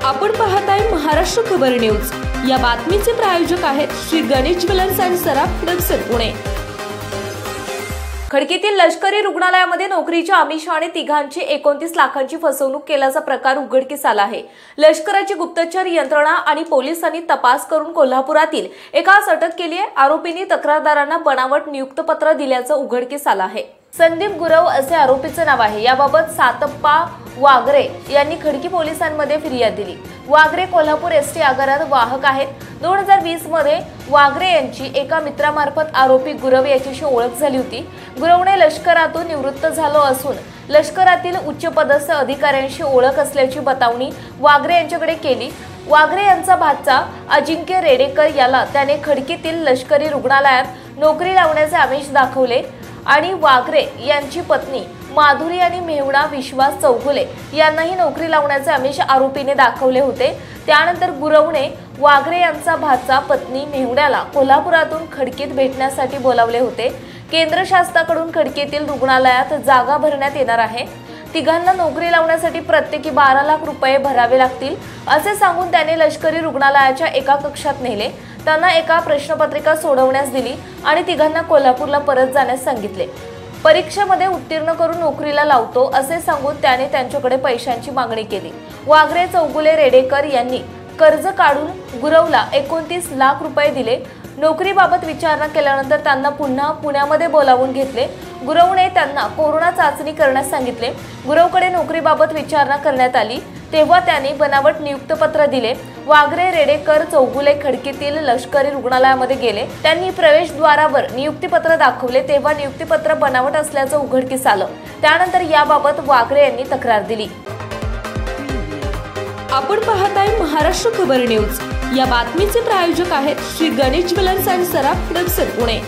आपण पाहताय महाराष्ट्र खबर न्यूज। या बातमीचे प्रायोजक आहेत Shri Ganesh jewellers and Saraf products Pune. खडकीतील लष्करी रुग्णालयामध्ये नोकरीच्या आमिषाने तिघांची 29 लाखांची फसवणूक केल्याचा प्रकार उघडकीस आला आहे। लष्कराची गुप्तचर यंत्रणा आणि पोलिसांनी तपास करून कोल्हापुरातील एकास अटक केली आहे। आरोपींनी तक्रारदारांना बनावट नियुक्तपत्र दिल्याचं उघडकीस आलं आहे। संदीप गुरव असे आरोपीचे नाव आहे। याबाबत सातप्पा वागरे यांनी खडकी पोलिसांमध्ये फिर्याद दिली। वागरे कोल्हापूर एसटी आगारात वाहक आहेत। 2020 मध्ये वागरे यांची एका मित्रामार्फत आरोपी गुरव याच्याशी ओळख झाली होती। गुरवने लष्करातून निवृत्त झालो असून लष्करातील उच्चपदस्थ अधिकाऱ्यांशी ओळख असल्याची बतावणी वागरे यांच्याकडे केली। वागरे यांचा भाचा अजिंक्य रेडेकर याला त्याने खडकीतील लष्करी रुग्णालयात नोकरी लावण्याचे आमिष दाखवले आणि वागरे यांची पत्नी माधुरी आणि मेहुणा विश्वास चौगुले यांनाही नोकरी लावण्याचे आमिष आरोपीने दाखवले होते। त्यानंतर गुरवने वागरे यांचा भाचा पत्नी मेहुण्याला कोल्हापुरातून खडकीत भेटण्यासाठी बोलावले होते। केंद्र शासनाकडून खडकीतील रुग्णालयात जागा भरण्यात येणार आहे। तिघांना नोकरी लावण्यासाठी प्रत्येकी 12 लाख रुपये भरावे लागतील असे सांगून त्याने लष्करी रुग्णालयाच्या एका कक्षात नेले। त्यांना एका प्रश्नपत्रिका सोडवण्यास दिली आणि तिघांना कोल्हापूरला परत जाण्यास सांगितले। परीक्षेमध्ये उत्तीर्ण करून नोकरीला लावतो असे सांगून त्याने त्यांच्याकडे पैशांची मागणी केली। वागरे चौगुले रेडेकर यांनी कर्ज काढून गुरवला 29 लाख रुपये दिले। नोकरीबाबत विचारणा केल्यानंतर त्यांना पुन्हा पुण्यामध्ये बोलावून घेतले। गुरवने त्यांना कोरोना चाचणी करण्यास सांगितले। गुरवकडे नोकरीबाबत विचारणा करण्यात आली तेव्हा त्याने बनावट नियुक्तपत्र दिले। वागरे रेडेकर चौगुले खडकीतील लष्करी रुग्णालयामध्ये गेले। त्यांनी प्रवेशद्वारावर नियुक्तीपत्र दाखवले तेव्हा नियुक्तीपत्र बनावट असल्याचं उघडकीस आलं। त्यानंतर याबाबत वागरे यांनी तक्रार दिली। आपण पाहताय महाराष्ट्र खबर न्यूज। या बातमीचे प्रायोजक आहेत Shri Ganesh jewellers and Saraf products Pune.